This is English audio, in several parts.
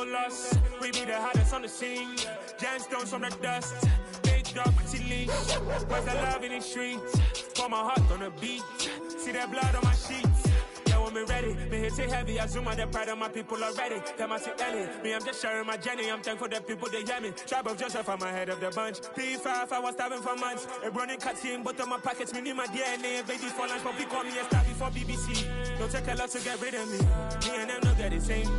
no loss. We be the hottest on the scene. Gemstones from the dust. Big dog, pretty leash. Where's the love in the streets? Pour my heart on the beat. See that blood on my sheets. Yeah, when me ready, me hit it heavy. I zoom on the pride of my people already. Them I see Ellie. Me, I'm just sharing my journey. I'm thankful that people they hear me. Tribe of Joseph, I'm ahead of the bunch. P5, I was starving for months. A running cutscene, but on my pockets, me need my DNA. Baby for lunch, but we call me a star before BBC. Don't take a lot to get rid of me. Me and them don't get the same.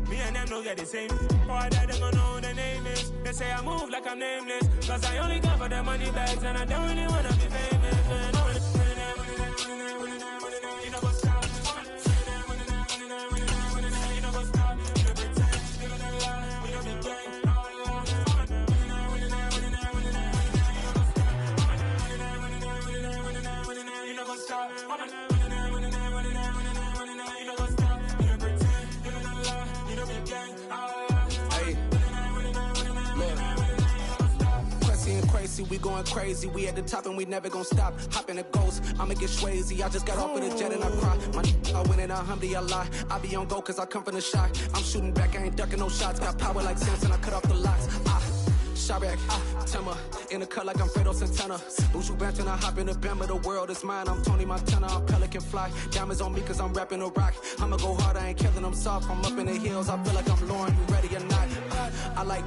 Me and them don't get the same. Boy, that they gon' know who the name is. They say I move like I'm nameless. Cause I only come for the money bags. And I don't really wanna be famous. You know what's up. You know what's up. You pretend you gonna lie. We don't be gang. You know what's up. Crazy, we going crazy. We at the top and we never gon' stop. Hop in a ghost, I'ma get swayzy. I just got off of the jet and I cry. My I win in a Humvee, I lie. I be on go cause I come from the shot. I'm shooting back, I ain't ducking no shots. Got power like Samson, I cut off the locks. Sharek, Timmer, in the cut like I'm Fredo Santana. Buju Banton, I hop in the Bama, the world is mine. I'm Tony Montana, I'm Pelican Fly. Diamonds on me cause I'm rapping a rock. I'ma go hard, I ain't killing them soft. I'm up in the hills, I feel like I'm Lauren, you ready or not? I like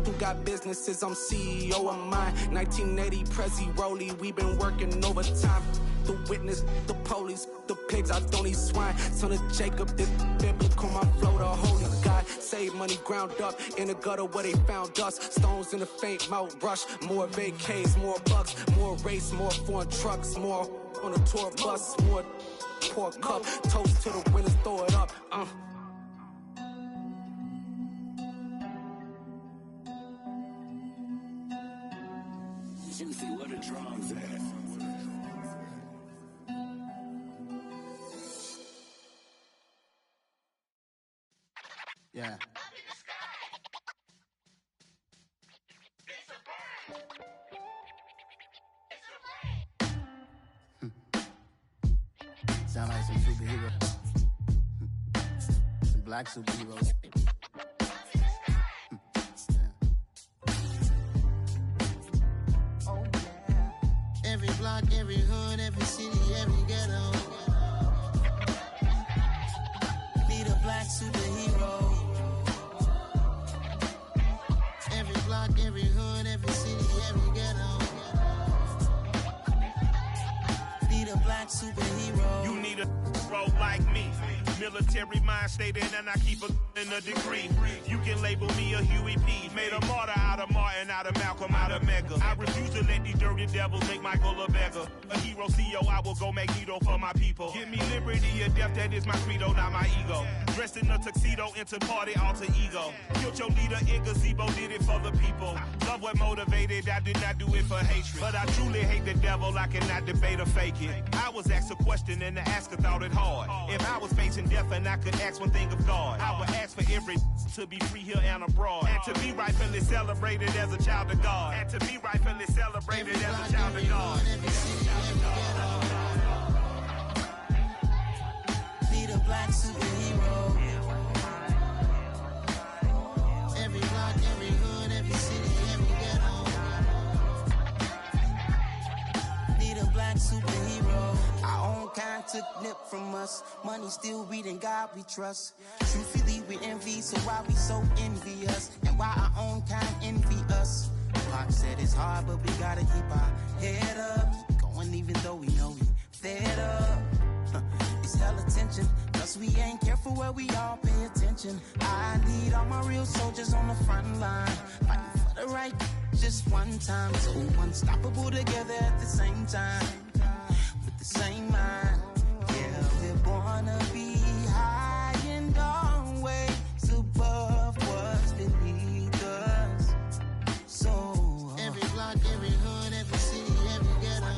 who got businesses, I'm CEO of mine. 1980 Prezi Rolly, we been working overtime. The witness, the police, the pigs, I don't eat swine. Son of Jacob, this biblical, my flow, the holy God. Save money ground up in the gutter where they found us. Stones in the faint Mount Rush. More vacays, more bucks, more race, more foreign trucks, more on a tour bus, more pour cup. Toast to the winners, throw it up. Juicy, where the drums at? Yeah. Sound like some superheroes. Some black superheroes. Oh yeah. Every block, every hood, every city, every ghetto. Be the black superhero. Every block, every hood, every city, every ghetto. Be the black superhero. You need a bro like me. Military mind stated and I keep a in a degree. You can label me a Huey P. Made a martyr out of Martin, out of Malcolm, out of Mega. I refuse to let these dirty devils make Michael a beggar. A hero CEO, I will go Magneto for my people. Give me liberty or death, that is my credo, not my ego. Dressed in a tuxedo, into party, alter ego. Killed your leader in gazebo, did it for the people. Love what motivated, I did not do it for hatred. But I truly hate the devil, I cannot debate or fake it. I was asked a question and the asker thought it hard. If I was facing death and I could ask one thing of God, I would ask for every to be free here and abroad. And to be rightfully celebrated as a child of God. And to be rightfully celebrated as a child of God. Be the black superhero. Every block, every hood, every city, every ghetto. Be the black superhero. Our own kind took nip from us. Money still reading God we trust. Truthfully we envy, so why we so envious? And why our own kind envy us? Pac said it's hard, but we gotta keep our head up. Keep going even though we know we fed up. It's hella tension, cause we ain't careful where we all pay attention. I need all my real soldiers on the front line, fighting for the right just one time. So unstoppable together at the same time, with the same mind. Yeah, we're born to be high and always above what's beneath us. So every block, every hood, every city, every ghetto.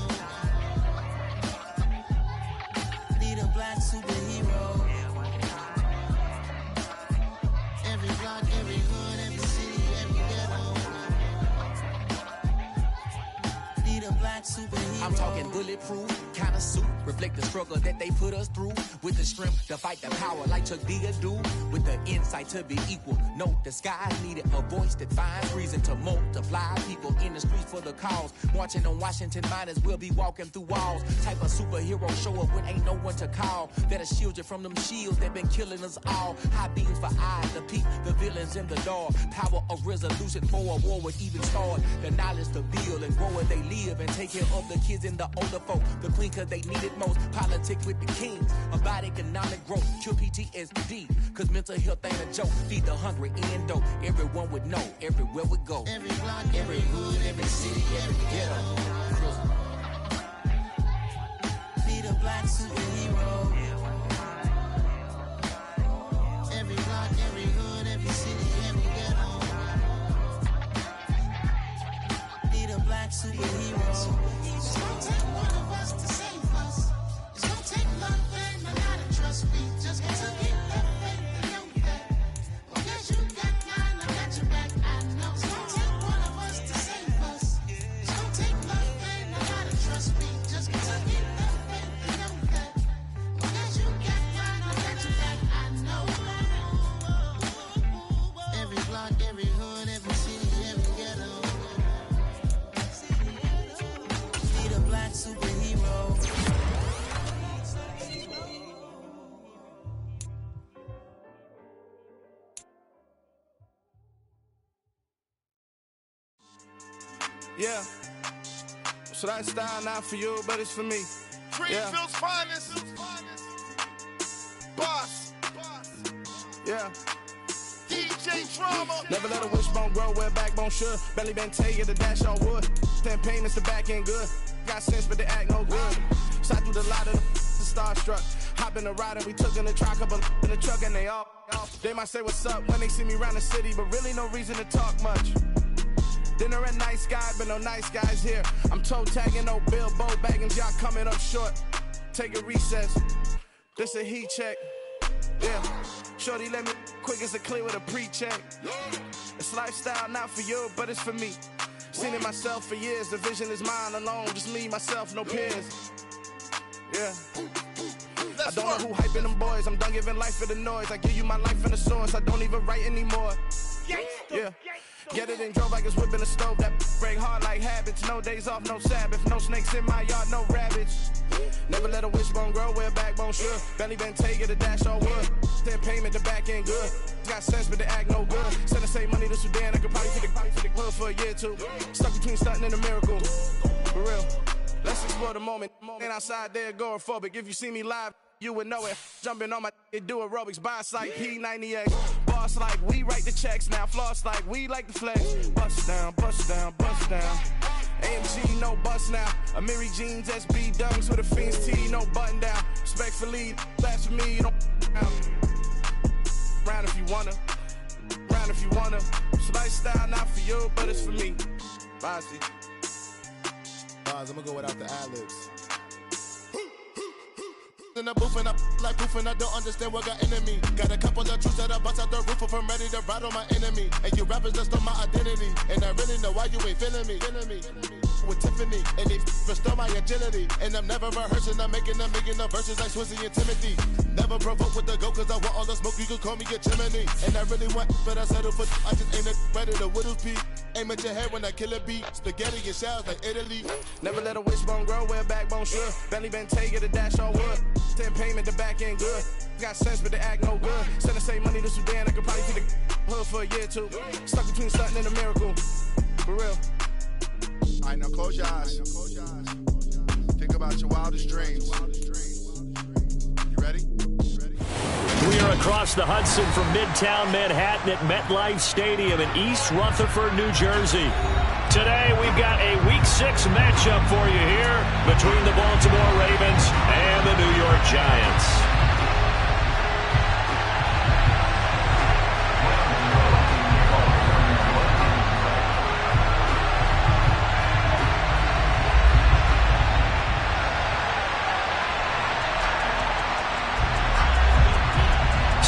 Need a black superhero. Every block, every hood, every city, every ghetto. Need a black superhero. I'm talking bulletproof kind of suit. Reflect the struggle that they put us through. With the strength to fight the power like Chuck D do. With the insight to be equal. No disguise needed. A voice that finds reason to multiply. People in the streets for the cause. Marching on Washington miners will be walking through walls. Type of superhero show up when ain't no one to call. That'll shield you from them shields that been killing us all. High beams for eyes to peep the villains in the dark. Power of resolution for a war would even start. The knowledge to build and grow where they live and take care of the kids and the older folk. The queen cause they need it most. Politics with the kings. About economic growth. Cure PTSD. Cause mental health ain't a joke. Feed the hungry and dope. Everyone would know. Everywhere we go. Every block, every hood, every city, every ghetto. Be the black superhero. Every block, every hood, every city, every ghetto. Be the black superhero. It's gonna take one of us to save us. It's gonna take love and a lot of trust. We just got to get that faith and know that. Because you got mine, I got your back. I know it's gonna take one of us to save us. It's gonna take love and a lot of trust. We just got to get that faith and know that. Because you got mine, I got your back. I know. Every block, every hood, every city, every ghetto. Be the black superhero. Yeah. So that style not for you, but it's for me. Greenfield's finest. Boss. Yeah. DJ Drama. Never let a wishbone grow where backbone should. Belly been taking the dash all wood. 10 payments, the back end good. Got sense, but they act no good. Shot through the lot of the starstruck. Hop in the ride and we took in the truck, couple in the truck and they all. They might say what's up when they see me around the city, but really no reason to talk much. Dinner at Nice Guy, but no nice guys here. I'm toe tagging, no Bilbo baggins, y'all coming up short. Take a recess. This a heat check. Yeah. Shorty let me quick as a clear with a pre-check. It's lifestyle not for you, but it's for me. Seen it myself for years. The vision is mine alone. Just me, myself, no peers. Yeah. I don't know who hyping them boys. I'm done giving life for the noise. I give you my life in the source. I don't even write anymore. Yeah. Get it and drove like it's whipping a stove. That break hard like habits. No days off, no Sabbath. No snakes in my yard, no rabbits. Never let a wishbone grow where backbone should. Belly been taking the dash all wood. 10 payment, the back end good. Got sense, but they act no good. Send the same money to Sudan. I could probably take the hood for a year or two. Stuck between stunting and a miracle. For real. Let's explore the moment. Ain't outside there agoraphobic. If you see me live, you would know it. Jumping on my do aerobics. Boss like P90X. Boss like we write the checks now. Floss like we like the flex. Bust down, bust down, bust down. AMG, no bust now. Amiri jeans, SB dunks with a Fiends T, no button down. Respectfully, that's for me, you don't round if you wanna. Round if you wanna. It's lifestyle not for you, but it's for me. Bossy. I'm gonna go without the ad-libs. In the booth and I like proof and I don't understand what got into me. Got a couple of truths that I bust out the roof if I'm ready to ride on my enemy. And you rappers just stole my identity. And I really know why you ain't feeling me. With Tiffany, and they restore my agility. And I'm never rehearsing, I'm making a million of verses like Swizzy and Timothy. Never provoke with the go, cause I want all the smoke, you can call me a chimney. And I really want, but I settle for, I just ain't ready to Whittles Peak. Aim at your head when I kill a beat. Spaghetti and shells like Italy. Never let a wishbone grow where backbone should. Belly been taking the dash all wood. 10 payment, the back end good. Got sense, but they act no good. Send the same money to Sudan, I could probably take the hood for a year or two. Stuck between stunting and a miracle. For real. Alright, now close your eyes. Think about your wildest dreams. You ready? We are across the Hudson from Midtown Manhattan at MetLife Stadium in East Rutherford, New Jersey. Today, we've got a Week 6 matchup for you here between the Baltimore Ravens and the New York Giants.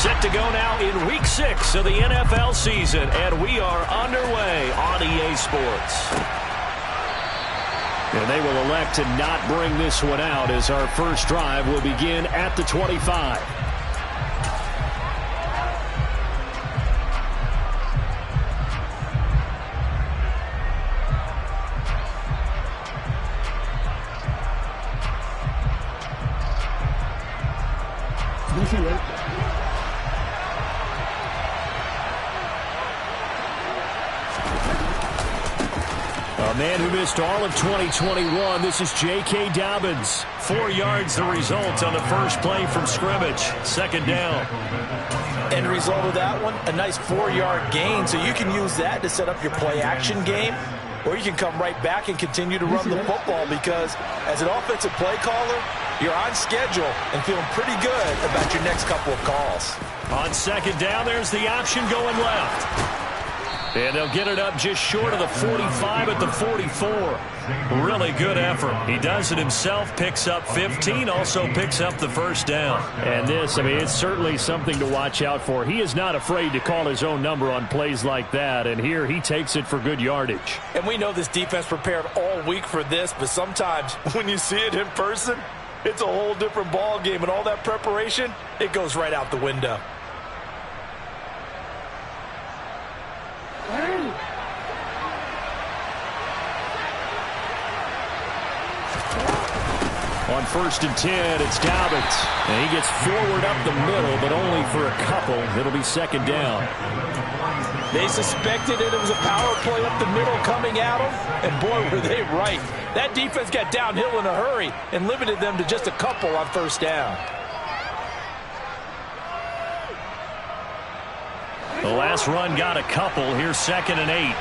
Set to go now in Week 6 of the NFL season, and we are underway on EA Sports. And they will elect to not bring this one out as our first drive will begin at the 25. A man who missed all of 2021, this is J.K. Dobbins. 4 yards the result on the first play from scrimmage. Second down. End result of that one, a nice 4-yard gain, so you can use that to set up your play-action game, or you can come right back and continue to run the football because as an offensive play caller, you're on schedule and feeling pretty good about your next couple of calls. On second down, there's the option going left. And they'll get it up just short of the 45 at the 44. Really good effort. He does it himself, picks up 15, also picks up the first down. And this, I mean, it's certainly something to watch out for. He is not afraid to call his own number on plays like that, and here he takes it for good yardage. And we know this defense prepared all week for this, but sometimes when you see it in person, it's a whole different ball game, and all that preparation, it goes right out the window. On 1st and 10, it's Dobbins. And he gets forward up the middle, but only for a couple. It'll be second down. They suspected it was a power play up the middle coming at them, and boy, were they right. That defense got downhill in a hurry and limited them to just a couple on first down. The last run got a couple. Here's 2nd and 8.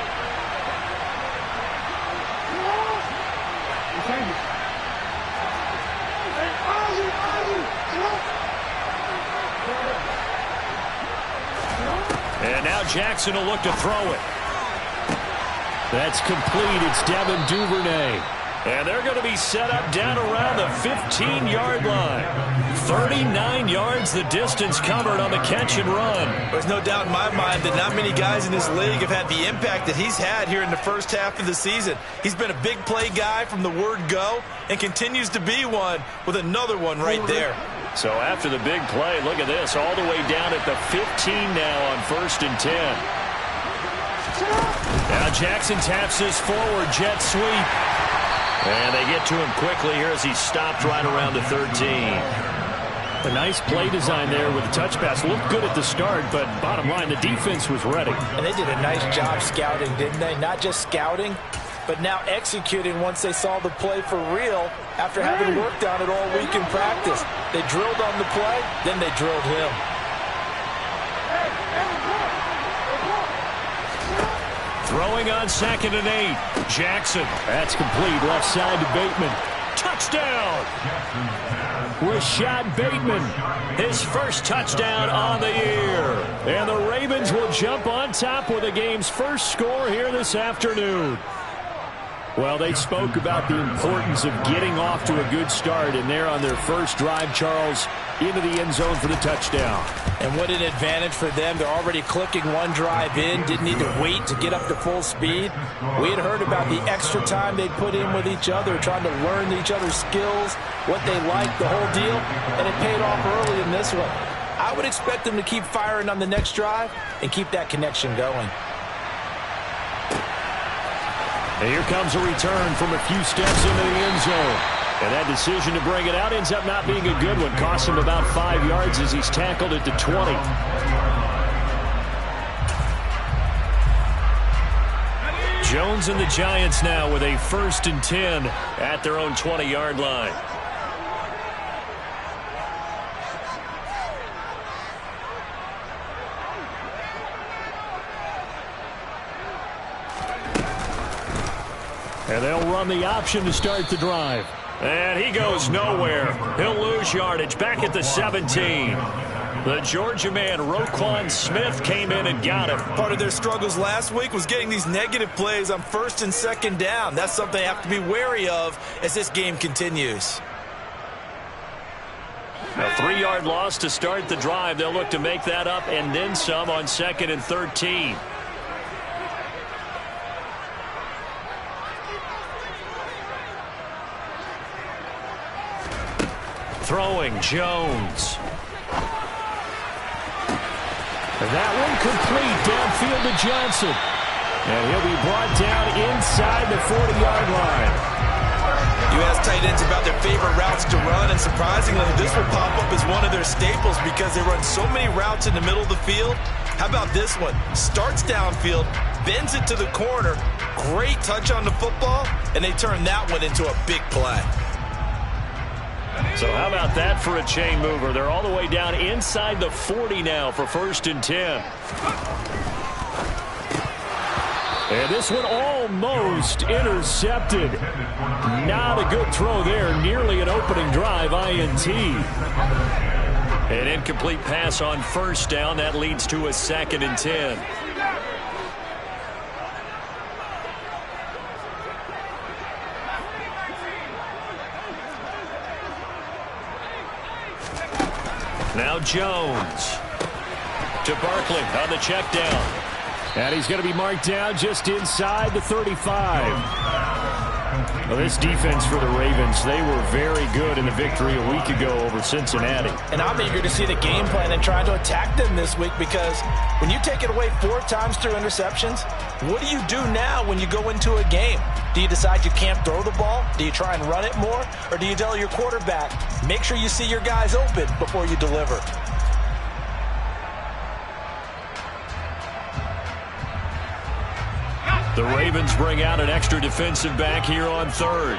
And now Jackson will look to throw it. That's complete. It's Devin Duvernay. And they're going to be set up down around the 15-yard line. 39 yards the distance covered on the catch and run. There's no doubt in my mind that not many guys in this league have had the impact that he's had here in the first half of the season. He's been a big play guy from the word go and continues to be one with another one right there. So after the big play, look at this, all the way down at the 15 now on 1st and 10. Now Jackson taps this forward jet sweep. And they get to him quickly here as he's stopped right around the 13. A nice play design there with a touch pass. Looked good at the start, but bottom line, the defense was ready. And they did a nice job scouting, didn't they? Not just scouting, but now executing once they saw the play for real after having worked on it all week in practice. They drilled on the play, then they drilled him. Throwing on 2nd and 8. Jackson. That's complete. Left side to Bateman. Touchdown! Rashad Bateman. His first touchdown on the year. And the Ravens will jump on top with the game's first score here this afternoon. Well, they spoke about the importance of getting off to a good start, and they're on their first drive, Charles, into the end zone for the touchdown. And what an advantage for them. They're already clicking one drive in, didn't need to wait to get up to full speed. We had heard about the extra time they put in with each other, trying to learn each other's skills, what they like, the whole deal, and it paid off early in this one. I would expect them to keep firing on the next drive and keep that connection going. And here comes a return from a few steps into the end zone. And that decision to bring it out ends up not being a good one. Costs him about 5 yards as he's tackled at the 20. Jones and the Giants now with a 1st and 10 at their own 20-yard line. And they'll run the option to start the drive. And he goes nowhere. He'll lose yardage back at the 17. The Georgia man, Roquan Smith, came in and got him. Part of their struggles last week was getting these negative plays on 1st and 2nd down. That's something they have to be wary of as this game continues. A 3-yard loss to start the drive. They'll look to make that up and then some on 2nd and 13. Throwing, Jones. And that one complete downfield to Johnson. And he'll be brought down inside the 40-yard line. You ask tight ends about their favorite routes to run, and surprisingly, this will pop up as one of their staples because they run so many routes in the middle of the field. How about this one? Starts downfield, bends it to the corner, great touch on the football, and they turn that one into a big play. So how about that for a chain mover? They're all the way down inside the 40 now for 1st and 10. And this one almost intercepted. Not a good throw there. Nearly an opening drive, INT. An incomplete pass on 1st down. That leads to a 2nd and 10. Now Jones to Barkley on the check down. And he's going to be marked down just inside the 35. Well, this defense for the Ravens, they were very good in the victory a week ago over Cincinnati. And I'm eager to see the game plan and try to attack them this week, because when you take it away 4 times through interceptions, what do you do now when you go into a game? Do you decide you can't throw the ball? Do you try and run it more? Or do you tell your quarterback, make sure you see your guys open before you deliver? The Ravens bring out an extra defensive back here on 3rd.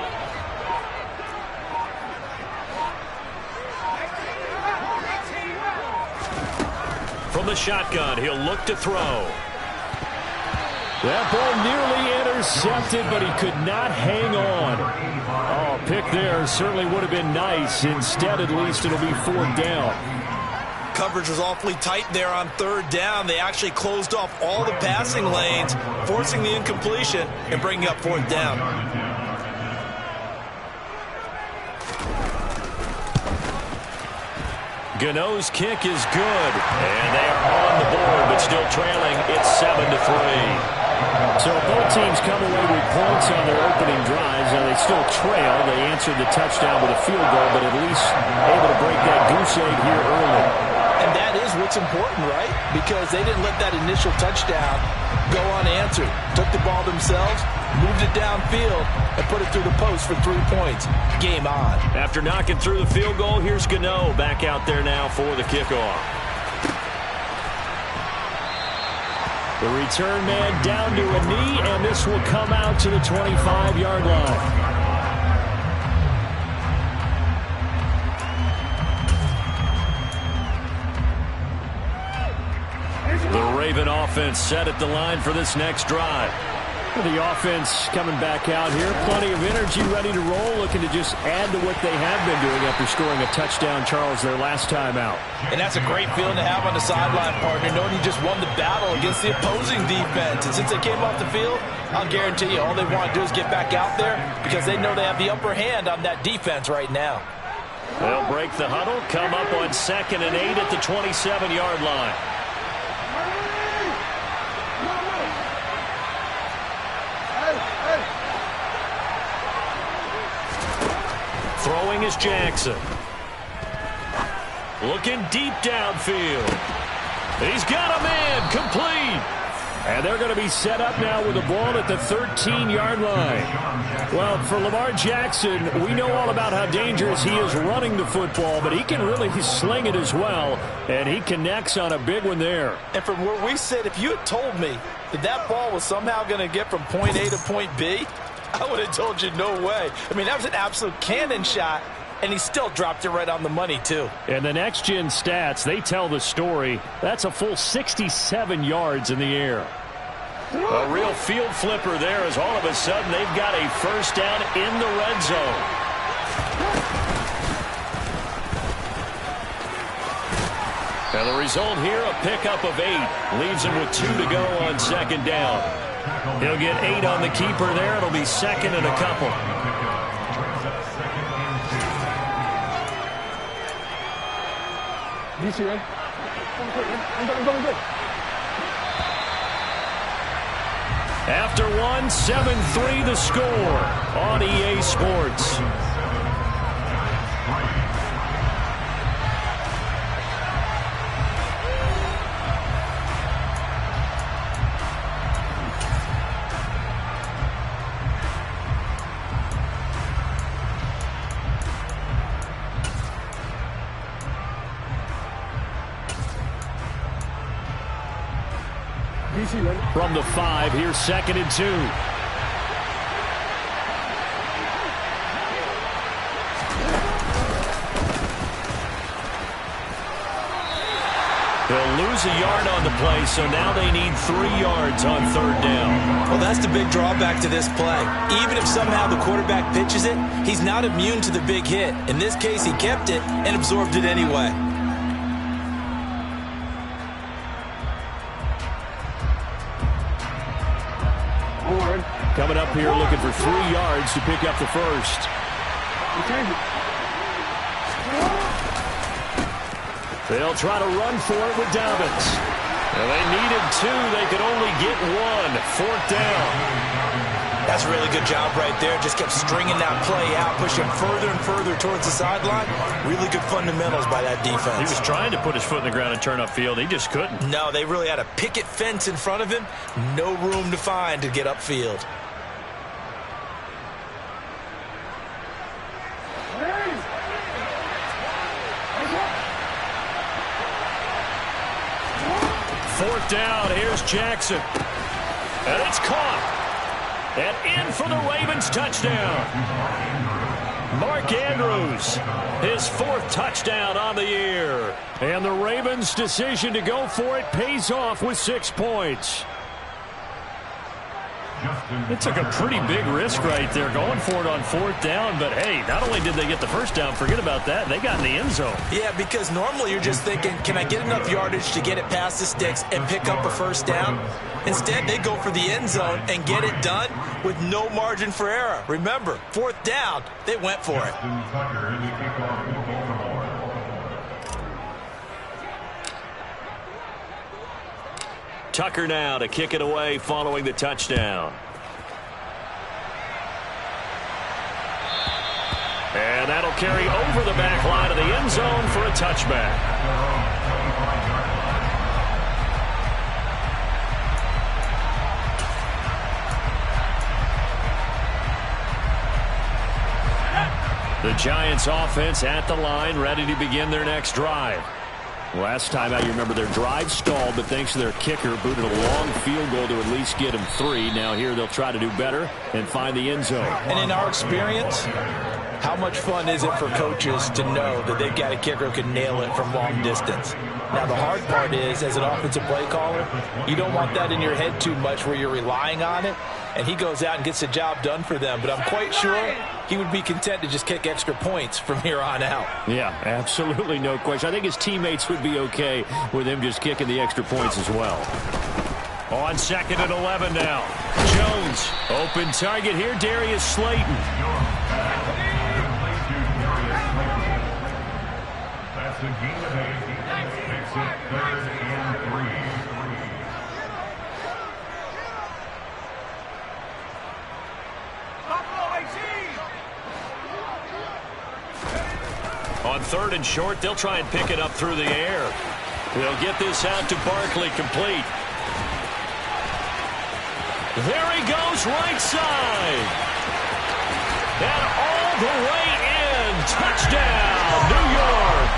From the shotgun, he'll look to throw. That ball nearly intercepted, but he could not hang on. Oh, pick there certainly would have been nice. Instead, at least, it'll be 4th down. Coverage was awfully tight there on 3rd down. They actually closed off all the passing lanes, forcing the incompletion and bringing up 4th down. Gano's kick is good, and they are on the board, but still trailing. It's 7-3. So both teams come away with points on their opening drives. Now they still trail. They answered the touchdown with a field goal, but at least able to break that goose egg here early. And that is what's important, right? Because they didn't let that initial touchdown go unanswered. Took the ball themselves, moved it downfield, and put it through the post for 3 points. Game on. After knocking through the field goal, here's Gano back out there now for the kickoff. The return man down to a knee, and this will come out to the 25-yard line. The Raven offense set at the line for this next drive. The offense coming back out here. Plenty of energy, ready to roll, looking to just add to what they have been doing after scoring a touchdown, Charles, their last time out. And that's a great feeling to have on the sideline, partner, knowing you just won the battle against the opposing defense. And since they came off the field, I'll guarantee you all they want to do is get back out there because they know they have the upper hand on that defense right now. They'll break the huddle, come up on 2nd and 8 at the 27-yard line. Throwing is Jackson. Looking deep downfield. He's got a man, complete. And they're going to be set up now with the ball at the 13-yard line. Well, for Lamar Jackson, we know all about how dangerous he is running the football, but he can really sling it as well, and he connects on a big one there. And from where we sit, if you had told me that that ball was somehow going to get from point A to point B, I would have told you no way. I mean, that was an absolute cannon shot, and he still dropped it right on the money, too. And the next-gen stats, they tell the story. That's a full 67 yards in the air. A real field flipper there as all of a sudden they've got a 1st down in the red zone. And the result here, a pickup of 8. Leaves him with 2 to go on 2nd down. He'll get 8 on the keeper there. It'll be 2nd and a couple. After one, 7-3 the score on EA Sports. From the 5, here's 2nd and 2. They'll lose a yard on the play, so now they need 3 yards on 3rd down. Well, that's the big drawback to this play. Even if somehow the quarterback pitches it, he's not immune to the big hit. In this case, he kept it and absorbed it anyway. Coming up here looking for 3 yards to pick up the first. They'll try to run for it with Dobbins. And they needed 2. They could only get 1. 4th down. That's a really good job right there. Just kept stringing that play out, pushing further and further towards the sideline. Really good fundamentals by that defense. He was trying to put his foot in the ground and turn upfield. He just couldn't. No, they really had a picket fence in front of him. No room to find to get upfield. Fourth down, here's Jackson. And it's caught. And in for the Ravens touchdown. Mark Andrews, his 4th touchdown on the year. And the Ravens' decision to go for it pays off with 6 points. It took a pretty big risk right there going for it on 4th down, but hey, not only did they get the first down, forget about that, they got in the end zone. Yeah, because normally you're just thinking, can I get enough yardage to get it past the sticks and pick up a first down? Instead, they go for the end zone and get it done with no margin for error. Remember, 4th down, they went for it. Tucker now to kick it away following the touchdown. And that'll carry over the back line of the end zone for a touchback. The Giants offense at the line, ready to begin their next drive. Last time out, you remember their drive stalled, but thanks to their kicker, booted a long field goal to at least get them 3. Now here they'll try to do better and find the end zone. And in our experience, how much fun is it for coaches to know that they've got a kicker who can nail it from long distance? Now, the hard part is, as an offensive play caller, you don't want that in your head too much where you're relying on it, and he goes out and gets the job done for them. But I'm quite sure he would be content to just kick extra points from here on out. Yeah, absolutely no question. I think his teammates would be okay with him just kicking the extra points as well. On 2nd and 11 now. Jones, open target here, Darius Slayton. That's the game of 8. Makes it 3rd and 3. On 3rd and short, they'll try and pick it up through the air. They'll get this out to Barkley, complete. There he goes, right side. And all the way in. Touchdown, New York.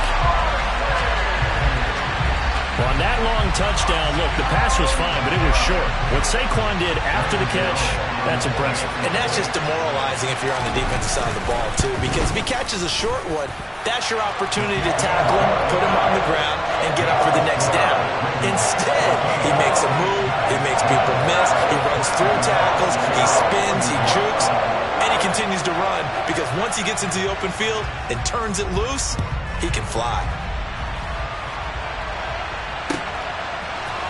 On that long touchdown, look, the pass was fine, but it was short. What Saquon did after the catch, that's impressive. And that's just demoralizing if you're on the defensive side of the ball, too, because if he catches a short one, that's your opportunity to tackle him, put him on the ground, and get up for the next down. Instead, he makes a move, he makes people miss, he runs through tackles, he spins, he jukes, and he continues to run, because once he gets into the open field and turns it loose, he can fly.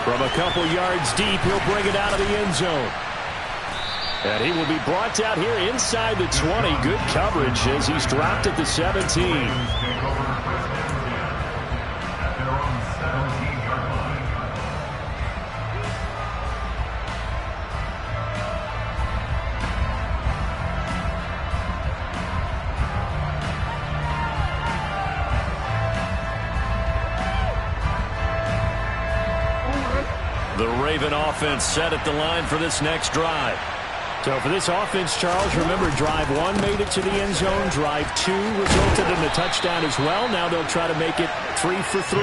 From a couple yards deep, he'll bring it out of the end zone. And he will be brought out here inside the 20. Good coverage as he's dropped at the 17. The Raven offense set at the line for this next drive. So for this offense, Charles, remember, drive 1 made it to the end zone. Drive 2 resulted in a touchdown as well. Now they'll try to make it 3 for 3.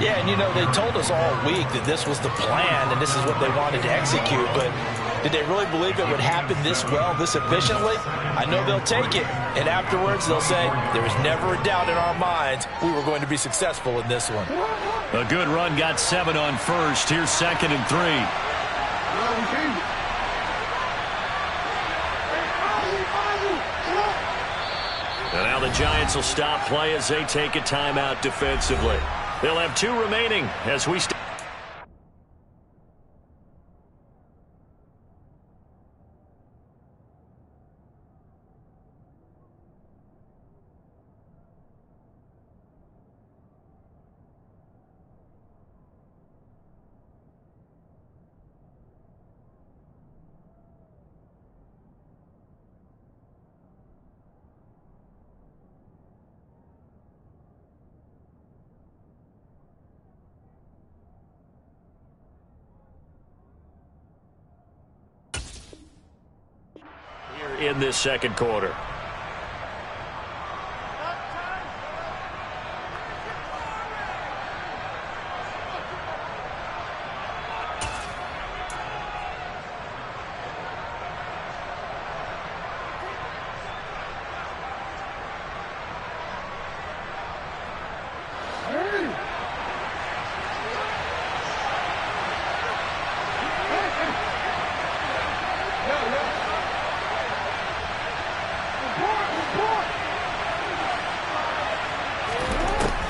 Yeah, and they told us all week that this was the plan and this is what they wanted to execute, but did they really believe it would happen this well, this efficiently? I know they'll take it, and afterwards they'll say, there was never a doubt in our minds we were going to be successful in this one. A good run, got 7 on first. Here's 2nd and 3. And now the Giants will stop play as they take a timeout defensively. They'll have 2 remaining as we start. In this second quarter.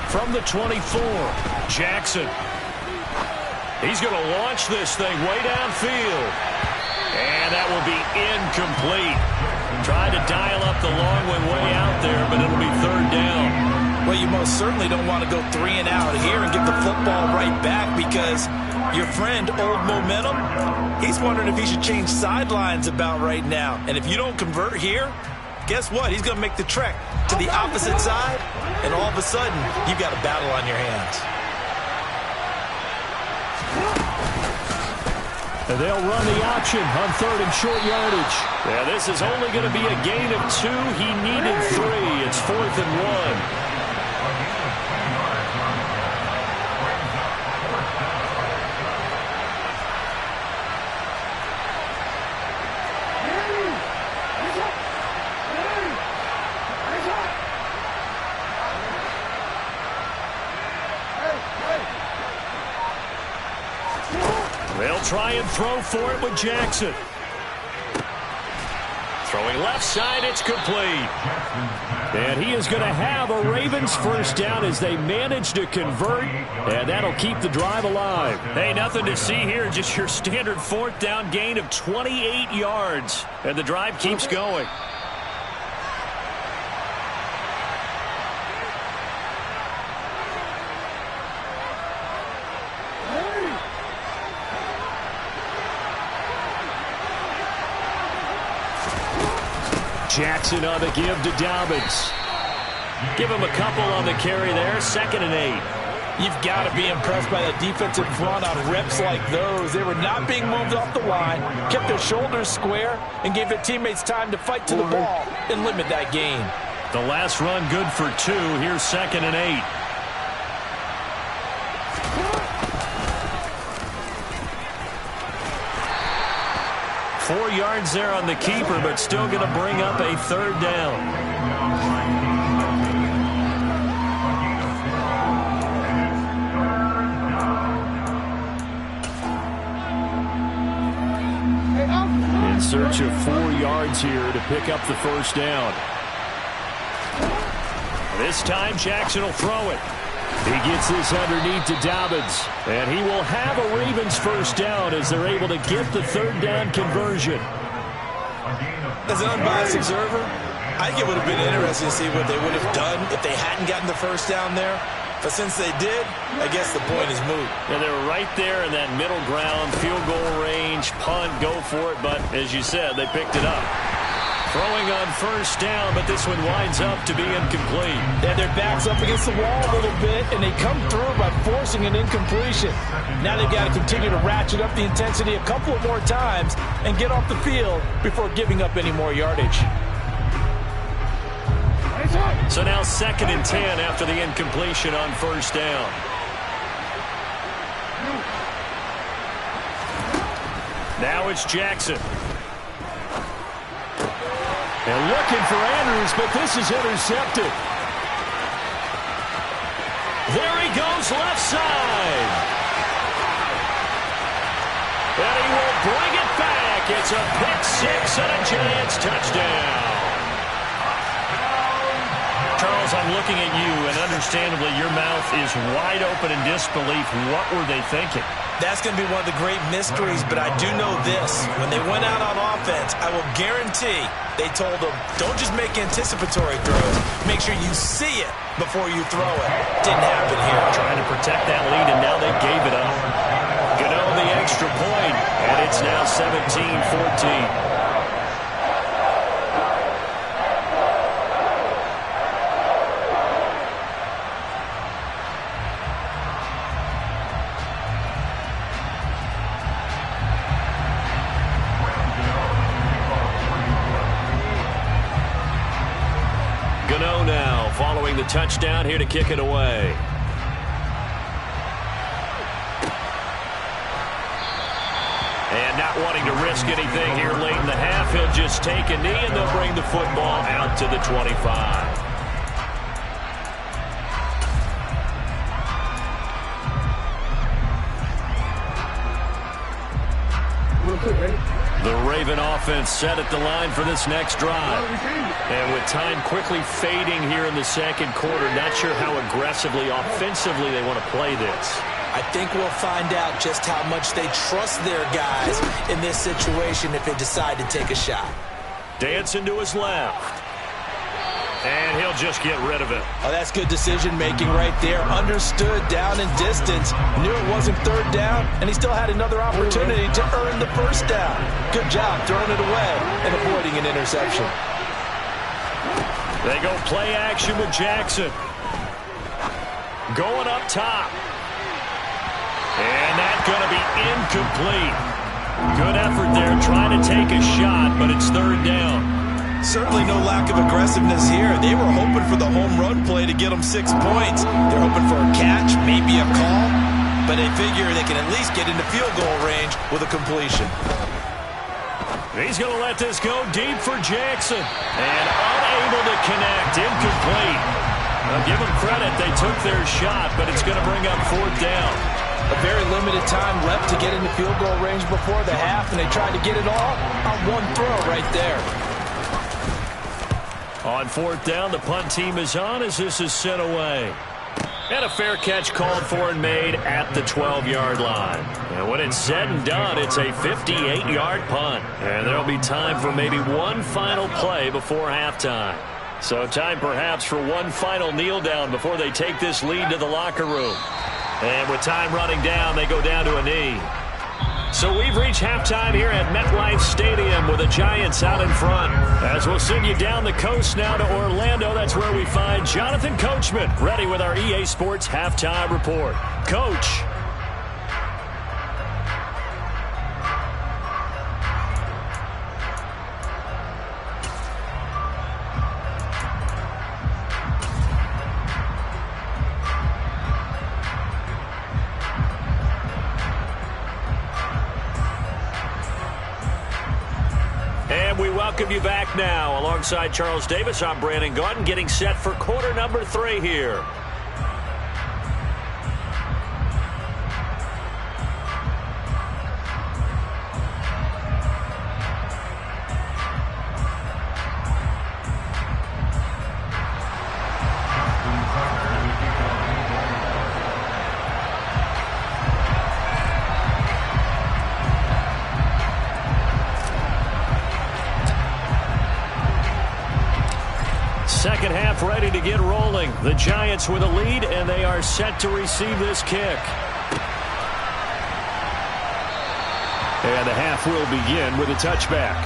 From the 24, Jackson. He's going to launch this thing way downfield. And that will be incomplete. Tried to dial up the long one way out there, but it'll be 3rd down. Well, you most certainly don't want to go 3 and out here and get the football right back because your friend, Old Momentum, he's wondering if he should change sidelines about right now. And if you don't convert here, guess what? He's going to make the trek to the opposite side, and all of a sudden, you've got a battle on your hands. And they'll run the option on 3rd and short yardage. Yeah, this is only going to be a gain of 2. He needed 3. It's 4th and 1. They'll try and throw for it with Jackson. Throwing left side, it's complete. And he is going to have a Ravens first down as they manage to convert, and that'll keep the drive alive. Hey, nothing to see here, just your standard 4th down gain of 28 yards. And the drive keeps going. Jackson on the give to Dobbins. Give him a couple on the carry there. 2nd and 8. You've got to be impressed by the defensive front on reps like those. They were not being moved off the line, kept their shoulders square, and gave their teammates time to fight to the ball and limit that gain. The last run good for 2. Here's 2nd and 8. Four yards there on the keeper, but still going to bring up a 3rd down. In search of 4 yards here to pick up the first down. This time Jackson will throw it. He gets this underneath to Dobbins, and he will have a Ravens first down as they're able to get the 3rd down conversion. As an unbiased observer, I think it would have been interesting to see what they would have done if they hadn't gotten the first down there. But since they did, I guess the point is moot. And they were right there in that middle ground, field goal range, punt, go for it. But as you said, they picked it up. Throwing on first down, but this one winds up to be incomplete. Yeah, their back's up against the wall a little bit, and they come through by forcing an incompletion. Now they've got to continue to ratchet up the intensity a couple of more times and get off the field before giving up any more yardage. So now 2nd and 10 after the incompletion on first down. Now it's Jackson. And looking for Andrews, but this is intercepted. There he goes, left side. And he will bring it back. It's a pick six and a Giants touchdown. Charles, I'm looking at you, and understandably your mouth is wide open in disbelief. What were they thinking? That's going to be one of the great mysteries, but I do know this. When they went out on offense, I will guarantee they told them, don't just make anticipatory throws. Make sure you see it before you throw it. Didn't happen here. Trying to protect that lead, and now they gave it up. Gano the extra point, and it's now 17-14. Gano now following the touchdown here to kick it away. And not wanting to risk anything here late in the half, he'll just take a knee and they'll bring the football out to the 25. The Raven offense set at the line for this next drive. And with time quickly fading here in the second quarter, not sure how aggressively, offensively they want to play this. I think we'll find out just how much they trust their guys in this situation if they decide to take a shot. Dancing to his left. And he'll just get rid of it. Oh, that's good decision-making right there. Understood down and distance. Knew it wasn't third down, and he still had another opportunity to earn the first down. Good job throwing it away and avoiding an interception. They go play action with Jackson. Going up top. And that's going to be incomplete. Good effort there trying to take a shot, but it's third down. Certainly no lack of aggressiveness here. They were hoping for the home run play to get them 6 points. They're hoping for a catch, maybe a call, but they figure they can at least get into field goal range with a completion. He's going to let this go deep for Jackson. And unable to connect, incomplete. Now give them credit, they took their shot, but it's going to bring up fourth down. A very limited time left to get into field goal range before the half, and they tried to get it all on one throw right there. On fourth down, the punt team is on as this is sent away. And a fair catch called for and made at the 12-yard line. And when it's said and done, it's a 58-yard punt. And there'll be time for maybe one final play before halftime. So time perhaps for one final kneel down before they take this lead to the locker room. And with time running down, they go down to a knee. So we've reached halftime here at MetLife Stadium with the Giants out in front. As we'll send you down the coast now to Orlando, that's where we find Jonathan Coachman ready with our EA Sports Halftime Report. Coach. We welcome you back now. Alongside Charles Davis, I'm Brandon Gaudin, getting set for quarter number 3 here. Second half ready to get rolling. The Giants with a lead, and they are set to receive this kick. And the half will begin with a touchback.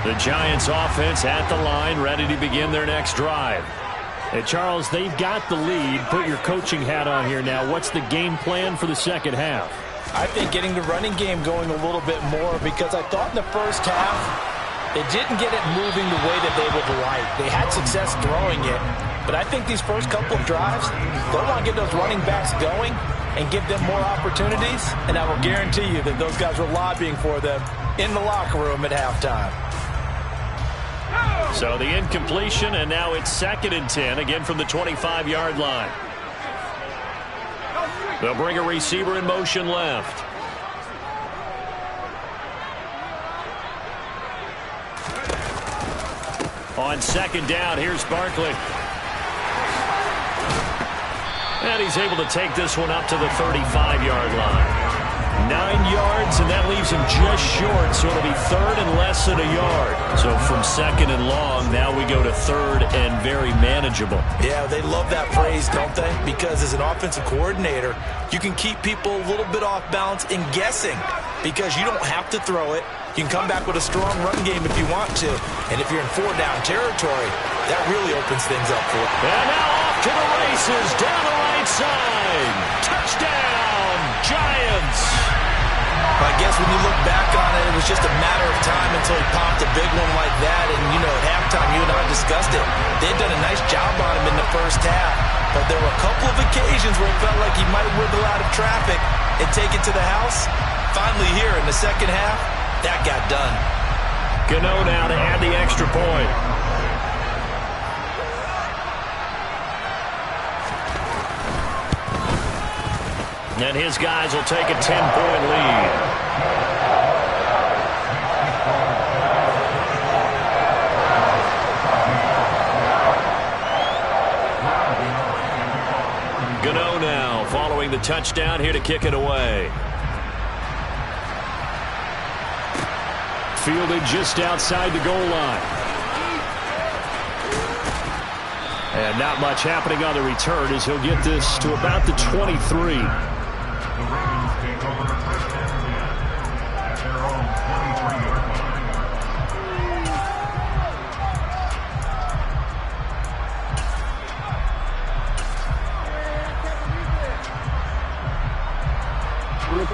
The Giants offense at the line, ready to begin their next drive. Hey, Charles, they've got the lead. Put your coaching hat on here now. What's the game plan for the second half? I think getting the running game going a little bit more, because I thought in the first half they didn't get it moving the way that they would like. They had success throwing it, but I think these first couple of drives, they'll want to get those running backs going and give them more opportunities, and I will guarantee you that those guys were lobbying for them in the locker room at halftime. So the incompletion, and now it's 2nd and 10, again from the 25-yard line. They'll bring a receiver in motion left. On 2nd down, here's Barkley. And he's able to take this one up to the 35-yard line. 9 yards, and that leaves him just short, so it'll be 3rd and less than a yard. So from 2nd and long, now we go to 3rd and very manageable. Yeah, they love that phrase, don't they? Because as an offensive coordinator, you can keep people a little bit off balance and guessing, because you don't have to throw it. You can come back with a strong run game if you want to. And if you're in 4-down territory, that really opens things up for you. And now off to the races, down the right side. Touchdown, Giants. I guess when you look back on it, it was just a matter of time until he popped a big one like that. And, you know, at halftime, you and I discussed it. They'd done a nice job on him in the first half. But there were a couple of occasions where it felt like he might wiggle out of traffic and take it to the house. Finally here in the second half, that got done. Gano now to add the extra point. And his guys will take a 10-point lead. Gano now following the touchdown here to kick it away. Fielded just outside the goal line. And not much happening on the return as he'll get this to about the 23. The Ravens take over the first down at their own 23-yard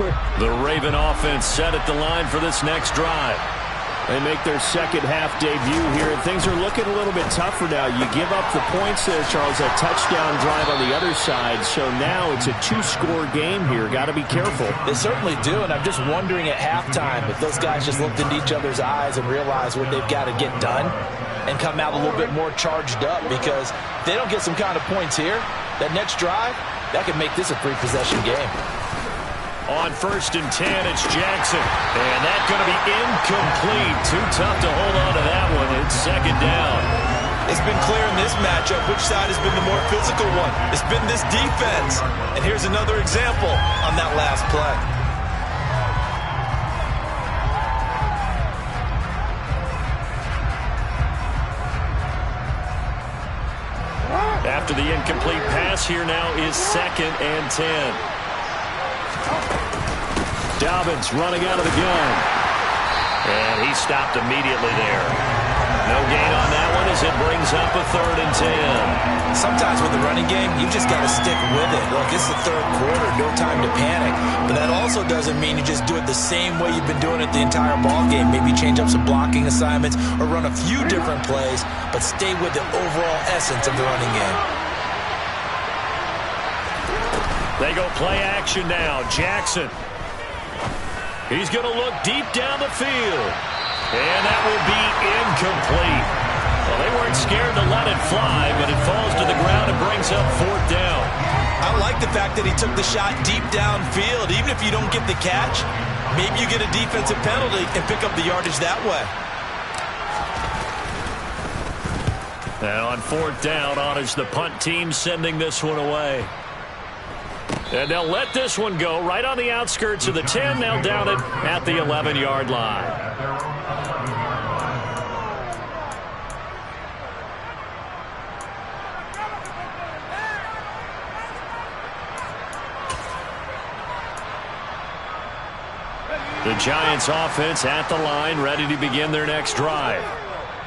line. The Raven offense set at the line for this next drive. They make their second half debut here, and things are looking a little bit tougher now. You give up the points there, Charles, that touchdown drive on the other side, so now it's a 2-score game here. Got to be careful. They certainly do, and I'm just wondering at halftime if those guys just looked into each other's eyes and realized what they've got to get done and come out a little bit more charged up, because if they don't get some kind of points here, that next drive, that could make this a 3-possession game. On 1st and 10, it's Jackson. And that's going to be incomplete. Too tough to hold on to that one. It's 2nd down. It's been clear in this matchup which side has been the more physical one. It's been this defense. And here's another example on that last play. After the incomplete pass, here now is 2nd and 10. Dobbins running out of the gun. And he stopped immediately there. No gain on that one as it brings up a 3rd and 10. Sometimes with the running game, you just got to stick with it. Look, it's the 3rd quarter, no time to panic. But that also doesn't mean you just do it the same way you've been doing it the entire ball game. Maybe change up some blocking assignments or run a few different plays, but stay with the overall essence of the running game. They go play action now. Jackson. He's going to look deep down the field. And that will be incomplete. Well, they weren't scared to let it fly, but it falls to the ground and brings up 4th down. I like the fact that he took the shot deep downfield. Even if you don't get the catch, maybe you get a defensive penalty and pick up the yardage that way. Now on 4th down, honors the punt team sending this one away. And they'll let this one go right on the outskirts of the 10. They'll down it at the 11-yard line. The Giants offense at the line, ready to begin their next drive.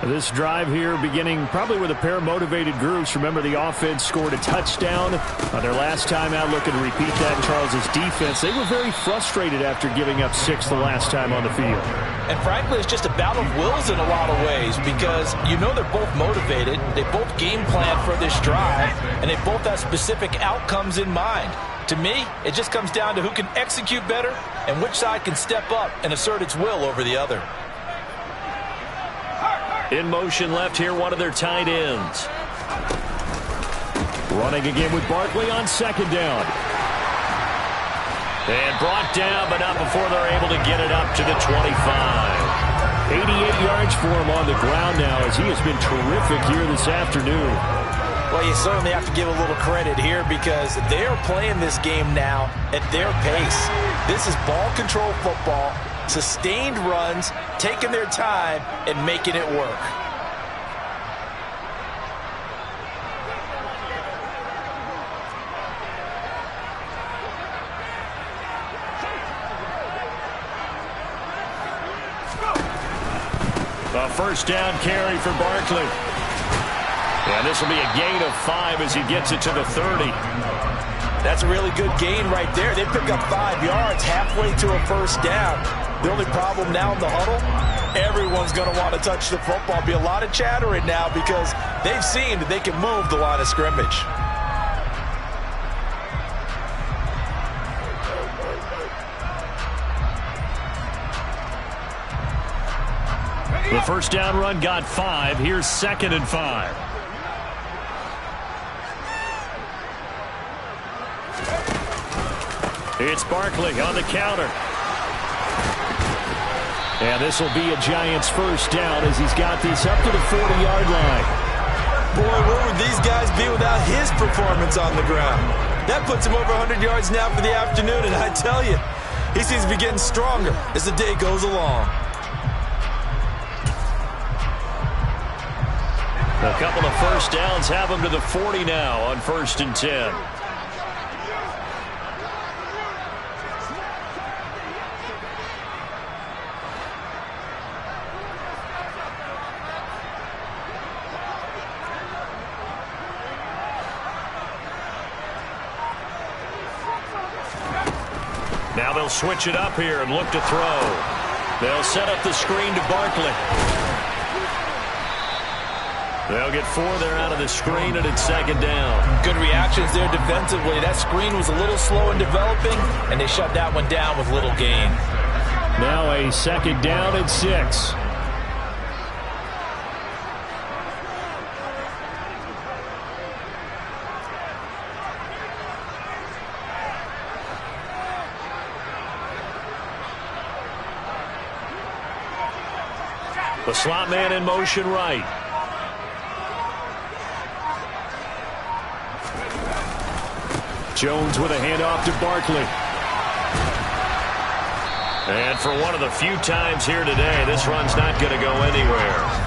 This drive here beginning probably with a pair of motivated groups. Remember, the offense scored a touchdown on their last time out. Looking to repeat that in Charles' defense. They were very frustrated after giving up 6 the last time on the field. And frankly, it's just a battle of wills in a lot of ways because you know they're both motivated. They both game plan for this drive, and they both have specific outcomes in mind. To me, it just comes down to who can execute better and which side can step up and assert its will over the other. In motion left here, one of their tight ends. Running again with Barkley on second down. And brought down, but not before they're able to get it up to the 25. 88 yards for him on the ground now as he has been terrific here this afternoon. Well, you certainly have to give a little credit here because they are playing this game now at their pace. This is ball control football, sustained runs, taking their time, and making it work. A first down carry for Barkley. And this will be a gain of 5 as he gets it to the 30. That's a really good gain right there. They pick up 5 yards halfway to a first down. The only problem now in the huddle, everyone's going to want to touch the football. Be a lot of chattering now because they've seen that they can move the line of scrimmage. The first down run got 5. Here's 2nd and 5. It's Barkley on the counter. And this will be a Giants first down as he's got this up to the 40-yard line. Boy, where would these guys be without his performance on the ground? That puts him over 100 yards now for the afternoon, and I tell you, he seems to be getting stronger as the day goes along. A couple of first downs have him to the 40 now on 1st and 10. Now they'll switch it up here and look to throw. They'll set up the screen to Barkley. They'll get 4 there out of the screen, and it's 2nd down. Good reactions there defensively. That screen was a little slow in developing, and they shut that one down with little gain. Now a 2nd down and 6. The slot man in motion right. Jones with a handoff to Barkley. And for one of the few times here today, this run's not going to go anywhere.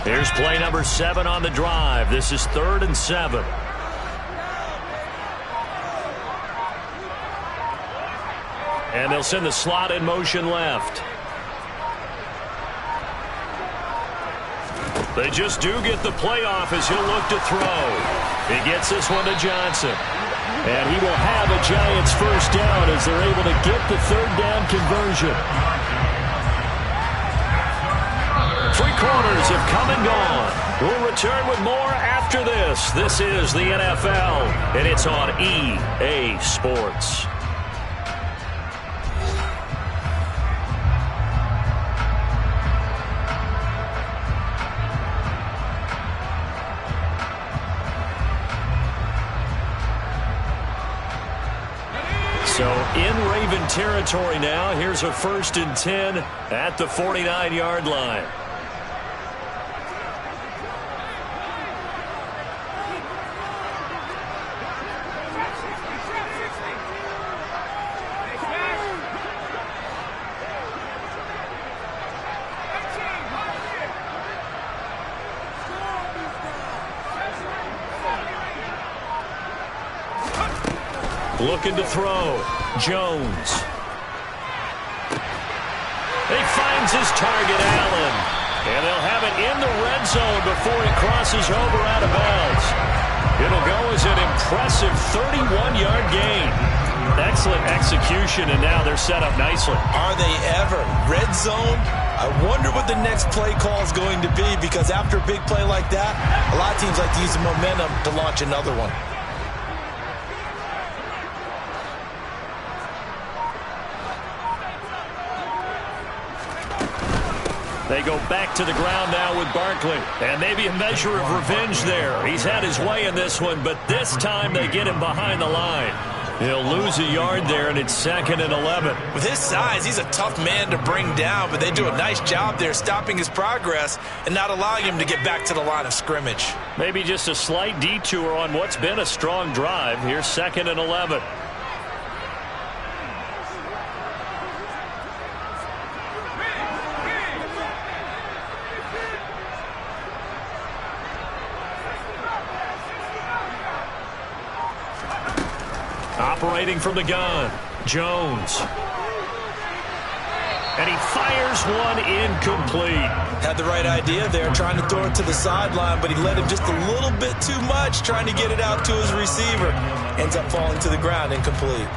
Here's play number 7 on the drive. This is 3rd and 7. And they'll send the slot in motion left. They just do get the playoff as he'll look to throw. He gets this one to Johnson. And he will have a Giants first down as they're able to get the 3rd down conversion. 3 quarters have come and gone. We'll return with more after this. This is the NFL, and it's on EA Sports. So in Raven territory now. Here's a 1st and 10 at the 49-yard line. Looking to throw. Jones. He finds his target, Allen. And they'll have it in the red zone before he crosses over out of bounds. It'll go as an impressive 31-yard gain. Excellent execution, and now they're set up nicely. Are they ever? Red zone? I wonder what the next play call is going to be, because after a big play like that, a lot of teams like to use the momentum to launch another one. They go back to the ground now with Barkley. And maybe a measure of revenge there. He's had his way in this one, but this time they get him behind the line. He'll lose a yard there, and it's 2nd and 11. With his size, he's a tough man to bring down, but they do a nice job there stopping his progress and not allowing him to get back to the line of scrimmage. Maybe just a slight detour on what's been a strong drive. Here's 2nd and 11. Operating from the gun, Jones. And he fires one incomplete. Had the right idea there, trying to throw it to the sideline, but he let him just a little bit too much, trying to get it out to his receiver. Ends up falling to the ground, incomplete.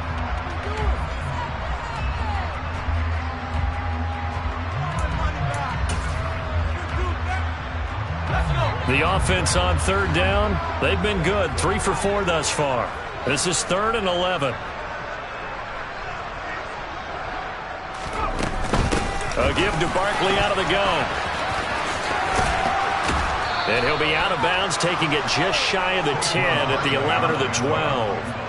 The offense on 3rd down, they've been good. 3 for 4 thus far. This is 3rd and 11. A give to Barkley out of the gun. And he'll be out of bounds, taking it just shy of the 10 at the 11 or the 12.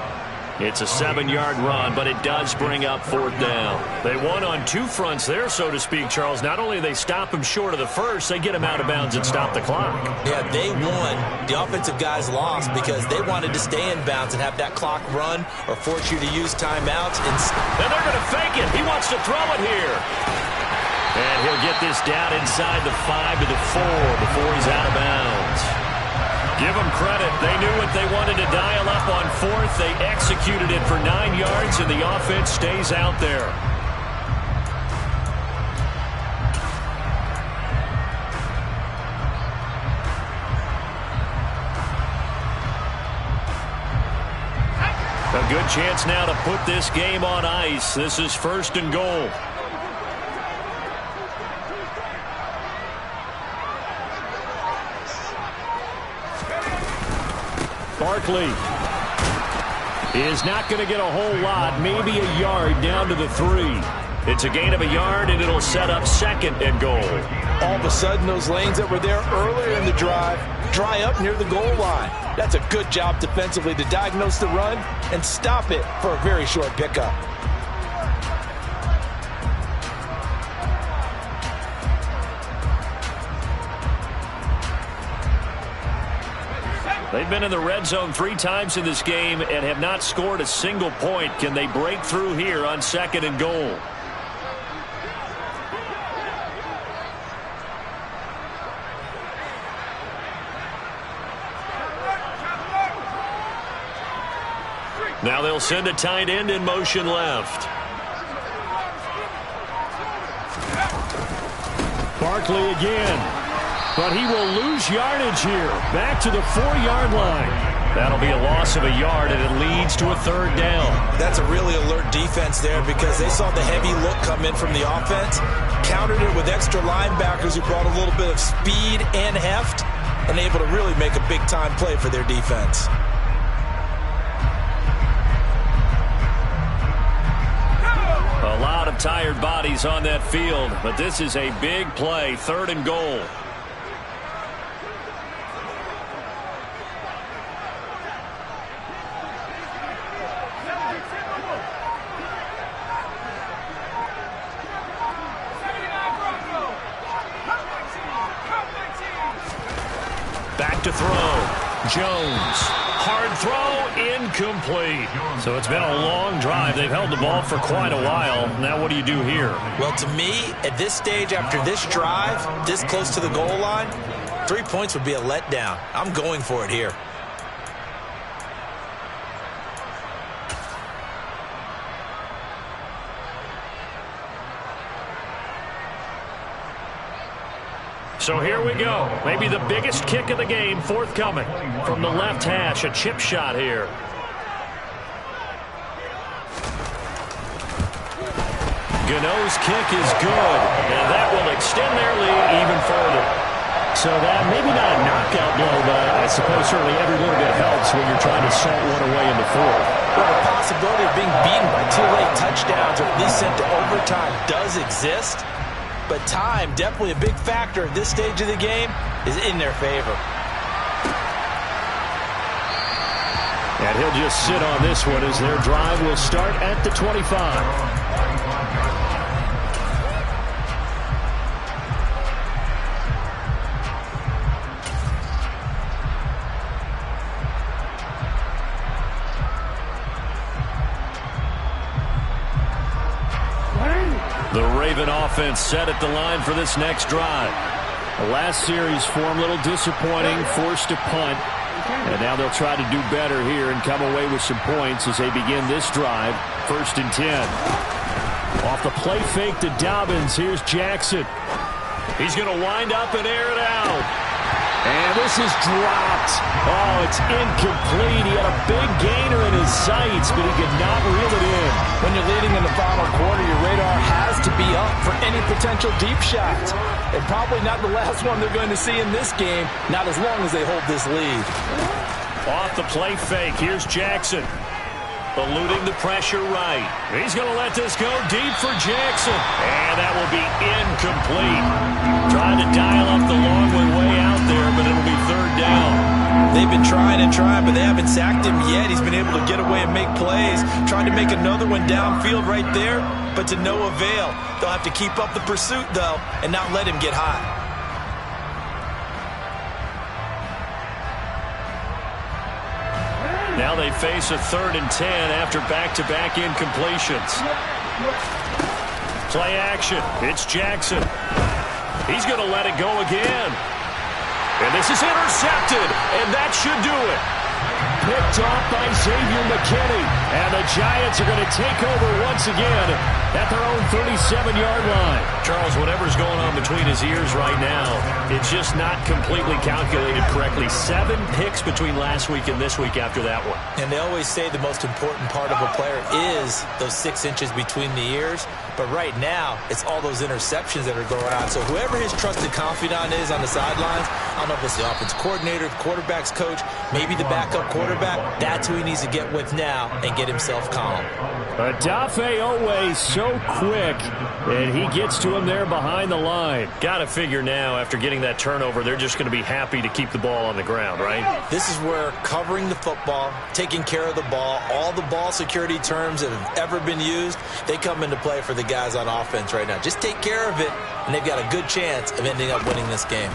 It's a 7-yard run, but it does bring up 4th down. They won on 2 fronts there, so to speak, Charles. Not only do they stop him short of the first, they get him out of bounds and stop the clock. Yeah, they won. The offensive guys lost because they wanted to stay in bounds and have that clock run or force you to use timeouts. And they're going to fake it. He wants to throw it here. And he'll get this down inside the 5 to the 4 before he's out of bounds. Give them credit. They knew what they wanted to dial up on 4th. They executed it for 9 yards, and the offense stays out there. A good chance now to put this game on ice. This is 1st and goal. Barkley is not going to get a whole lot, maybe a yard down to the 3. It's a gain of a yard, and it'll set up 2nd and goal. All of a sudden, those lanes that were there earlier in the drive dry up near the goal line. That's a good job defensively to diagnose the run and stop it for a very short pickup. They've been in the red zone 3 times in this game and have not scored a single point. Can they break through here on 2nd and goal? Now they'll send a tight end in motion left. Barkley again. But he will lose yardage here. Back to the 4-yard line. That'll be a loss of a yard, and it leads to a 3rd down. That's a really alert defense there because they saw the heavy look come in from the offense, countered it with extra linebackers who brought a little bit of speed and heft, and able to really make a big-time play for their defense. A lot of tired bodies on that field, but this is a big play, 3rd and goal. Back to throw. Jones. Hard throw, incomplete. So it's been a long drive. They've held the ball for quite a while. Now what do you do here? Well, to me, at this stage, after this drive, this close to the goal line, 3 points would be a letdown. I'm going for it here. So here we go. Maybe the biggest kick of the game forthcoming from the left hash. A chip shot here. Gano's kick is good, and that will extend their lead even further. So that maybe not a knockout blow, but I suppose certainly every little bit helps when you're trying to salt one away in the 4th. Well, the possibility of being beaten by 2 late touchdowns or at least sent to overtime does exist. But time, definitely a big factor at this stage of the game, is in their favor. And he'll just sit on this one as their drive will start at the 25. The Raven offense set at the line for this next drive. The last series form a little disappointing, forced to punt. And now they'll try to do better here and come away with some points as they begin this drive. 1st and 10. Off the play fake to Dobbins. Here's Jackson. He's going to wind up and air it out. And this is dropped. Oh, it's incomplete. He had a big gainer in his sights, but he could not reel it in. When you're leading in the final quarter, your radar has to be up for any potential deep shots. And probably not the last one they're going to see in this game, not as long as they hold this lead. Off the play fake, here's Jackson. Eluding the pressure right. He's going to let this go deep for Jackson. And that will be incomplete. Trying to dial up the long one way out there, but it'll be 3rd down. They've been trying and trying, but they haven't sacked him yet. He's been able to get away and make plays. Trying to make another one downfield right there, but to no avail. They'll have to keep up the pursuit, though, and not let him get hot. Now they face a 3rd and 10 after back-to-back incompletions. Play action. It's Jackson. He's going to let it go again. And this is intercepted, and that should do it. Picked off by Xavier McKinney. And the Giants are going to take over once again at their own 37-yard line. Charles, whatever's going on between his ears right now, it's just not completely calculated correctly. 7 picks between last week and this week after that one. And they always say the most important part of a player is those 6 inches between the ears. But right now, it's all those interceptions that are going on. So whoever his trusted confidant is on the sidelines, I don't know if it's the offense coordinator, the quarterback's coach, maybe the backup quarterback, that's who he needs to get with now and get himself calm. Odafe Oweh so quick, and he gets to him there behind the line. Got to figure now, after getting that turnover, they're just going to be happy to keep the ball on the ground, right? This is where covering the football, taking care of the ball, all the ball security terms that have ever been used, they come into play for the guys on offense right now. Just take care of it, and they've got a good chance of ending up winning this game.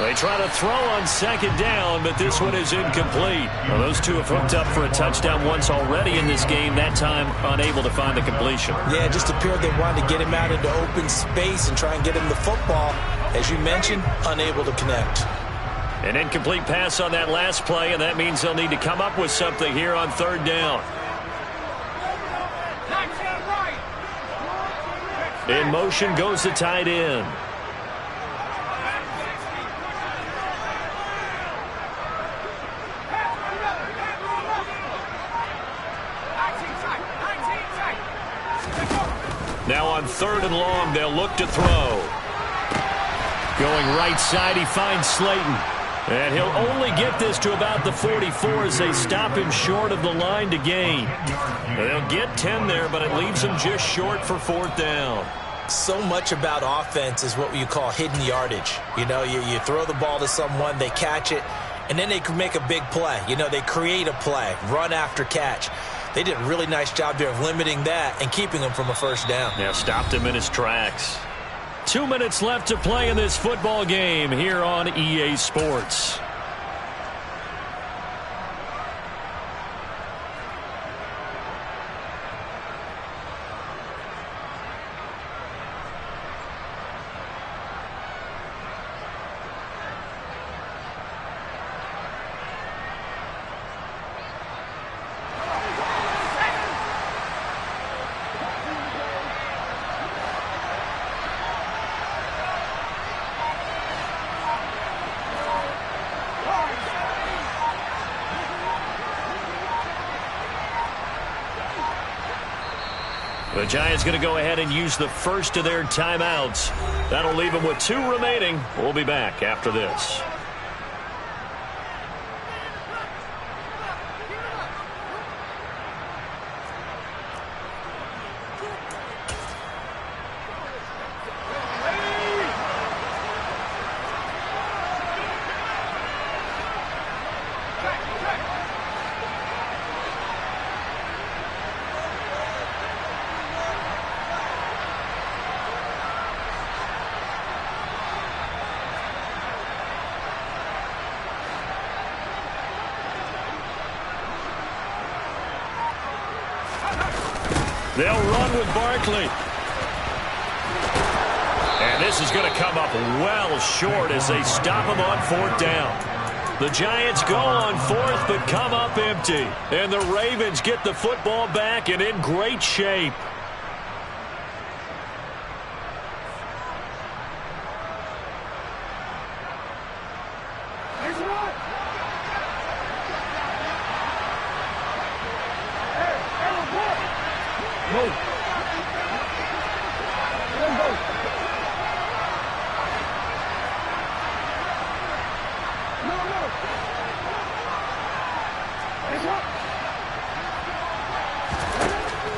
They try to throw on 2nd down, but this one is incomplete. Well, those two have hooked up for a touchdown once already in this game, that time unable to find the completion. Yeah, just appeared they wanted to get him out into open space and try and get him the football. As you mentioned, unable to connect. An incomplete pass on that last play, and that means they'll need to come up with something here on third down. In motion goes the tight end. Now on third and long, they'll look to throw. Going right side, he finds Slayton. And he'll only get this to about the 44 as they stop him short of the line to gain. They'll get 10 there, but it leaves them just short for fourth down. So much about offense is what you call hidden yardage. You know, you throw the ball to someone, they catch it, and then they can make a big play. You know, they create a play, run after catch. They did a really nice job there of limiting that and keeping him from a first down. Yeah, stopped him in his tracks. 2 minutes left to play in this football game here on EA Sports. The Giants going to go ahead and use the first of their timeouts. That'll leave them with 2 remaining. We'll be back after this. They'll run with Barkley. And this is going to come up well short as they stop him on fourth down. The Giants go on fourth but come up empty. And the Ravens get the football back and in great shape.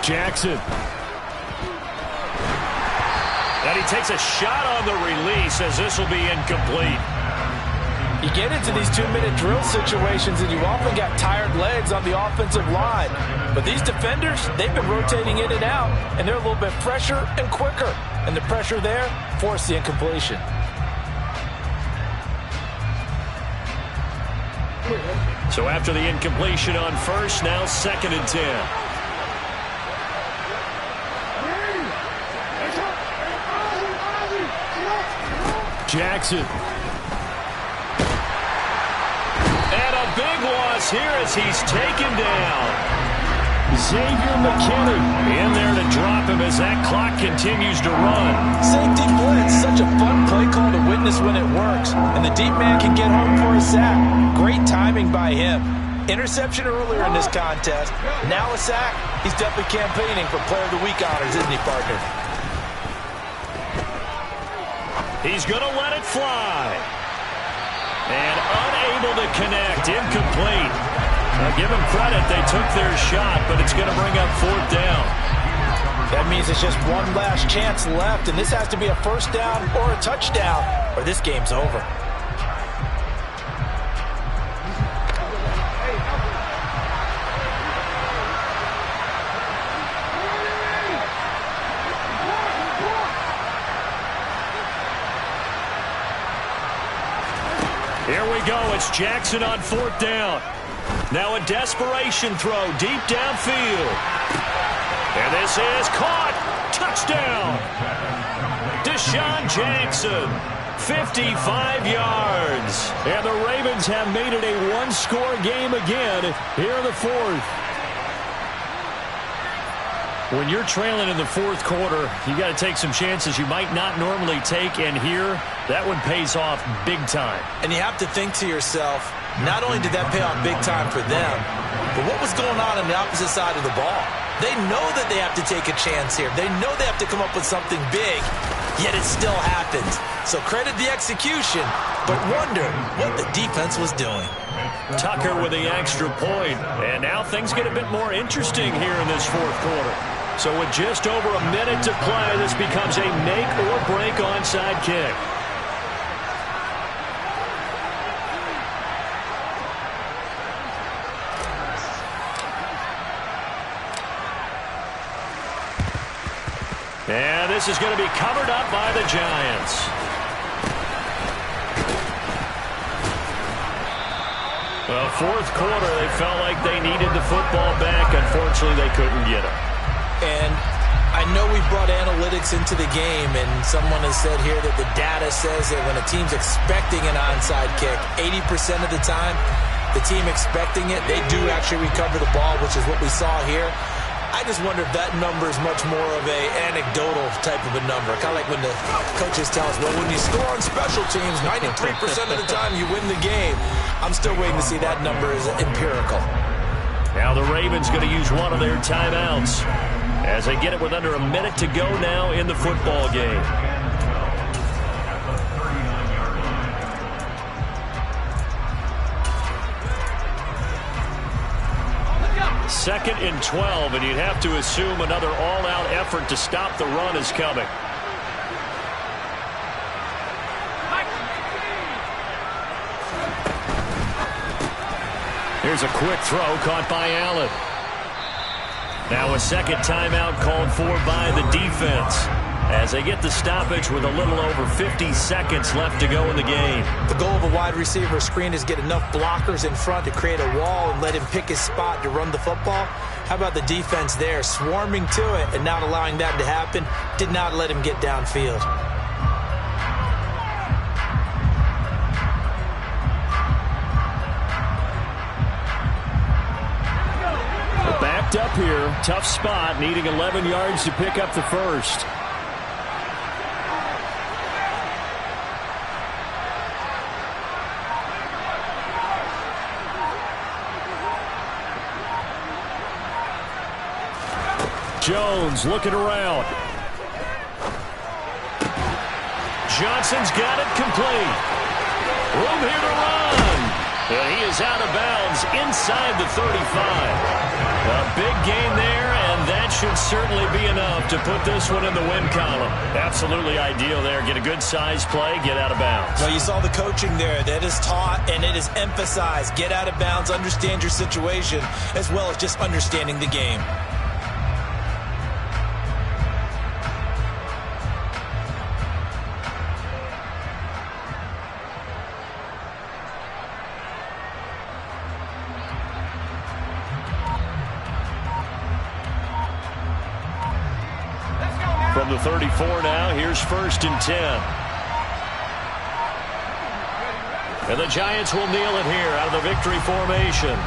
Jackson. And he takes a shot on the release as this will be incomplete. You get into these 2-minute drill situations and you often got tired legs on the offensive line. But these defenders, they've been rotating in and out, and they're a little bit fresher and quicker. And the pressure there forced the incompletion. So after the incompletion on first, now 2nd and 10. Jackson. And a big loss here as he's taken down. Xavier McKinney in there to drop him as that clock continues to run. Safety blitz, such a fun play call to witness when it works. And the deep man can get home for a sack. Great timing by him. Interception earlier in this contest. Now a sack. He's definitely campaigning for Player of the Week honors, isn't he, partner? He's going to let it fly. And unable to connect. Incomplete. Now give them credit. They took their shot, but it's going to bring up fourth down. That means it's just one last chance left, and this has to be a first down or a touchdown, or this game's over. Here we go. It's Jackson on fourth down. Now a desperation throw deep downfield. And this is caught. Touchdown. Deshaun Jackson. 55 yards. And the Ravens have made it a one-score game again here in the fourth. When you're trailing in the fourth quarter, you got to take some chances you might not normally take, and here, that one pays off big time. And you have to think to yourself, not only did that pay off big time for them, but what was going on the opposite side of the ball? They know that they have to take a chance here. They know they have to come up with something big, yet it still happens. So credit the execution, but wonder what the defense was doing. Tucker with the extra point, and now things get a bit more interesting here in this fourth quarter. So with just over a minute to play, this becomes a make-or-break onside kick. And this is going to be covered up by the Giants. Well, fourth quarter, they felt like they needed the football back. Unfortunately, they couldn't get it. And I know we brought analytics into the game, and someone has said here that the data says that when a team's expecting an onside kick, 80% of the time, the team expecting it, they do actually recover the ball, which is what we saw here. I just wonder if that number is much more of a anecdotal type of a number. Kind of like when the coaches tell us, well, when you score on special teams, 93% of the time you win the game. I'm still waiting to see that number is empirical. Now the Ravens going to use one of their timeouts as they get it with under a minute to go now in the football game. Second and 12, and you'd have to assume another all-out effort to stop the run is coming. Here's a quick throw caught by Allen. Now a second timeout called for by the defense as they get the stoppage with a little over 50 seconds left to go in the game. The goal of a wide receiver screen is get enough blockers in front to create a wall and let him pick his spot to run the football. How about the defense there, swarming to it and not allowing that to happen? Did not let him get downfield. Backed up here, tough spot, needing 11 yards to pick up the first. Jones looking around. Johnson's got it complete. Room here to run. And he is out of bounds inside the 35. A big gain there, and that should certainly be enough to put this one in the win column. Absolutely ideal there. Get a good size play, get out of bounds. Well, you saw the coaching there. That is taught and it is emphasized. Get out of bounds, understand your situation, as well as just understanding the game. From the 34 now, here's 1st and 10. And the Giants will kneel it here out of the victory formation.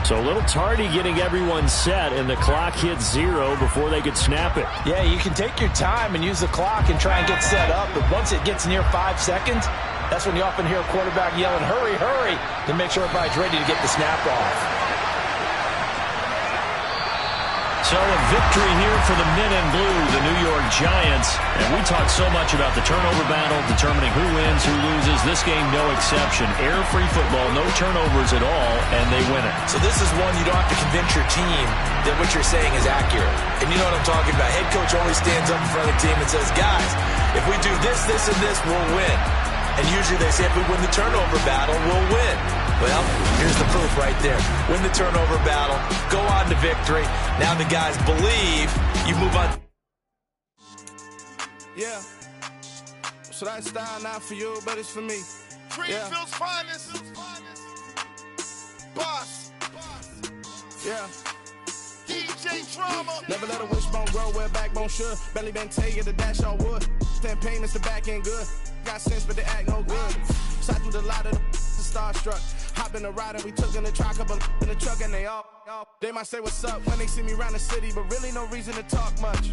So a little tardy getting everyone set, and the clock hits 0 before they could snap it. Yeah, you can take your time and use the clock and try and get set up, but once it gets near 5 seconds, that's when you often hear a quarterback yelling, hurry, hurry, to make sure everybody's ready to get the snap off. So a victory here for the men in blue, the New York Giants. And we talked so much about the turnover battle, determining who wins, who loses. This game, no exception. Air-free football, no turnovers at all, and they win it. So this is one you don't have to convince your team that what you're saying is accurate. And you know what I'm talking about. Head coach always stands up in front of the team and says, guys, if we do this, this, and this, we'll win. And usually they say if we win the turnover battle, we'll win. Well, here's the proof right there. Win the turnover battle, go on to victory. Now the guys believe you move on. Yeah. So that style not for you, but it's for me. Greenfield's finest. Boss. Yeah. DJ Drama. Never let a wishbone grow where backbone should. Belly been taking the dash all wood. Stand pain is the back end good. Got sense, but they act no good. Side through the lot of the starstruck. Hop in the ride and we took in the truck, couple in the truck, and they all. They might say what's up when they see me around the city, but really no reason to talk much.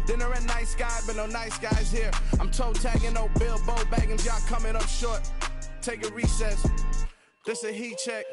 Dinner at nice guy, but no nice guys here. I'm toe tagging, no Bilbo baggins, y'all coming up short. Take a recess. This a heat check.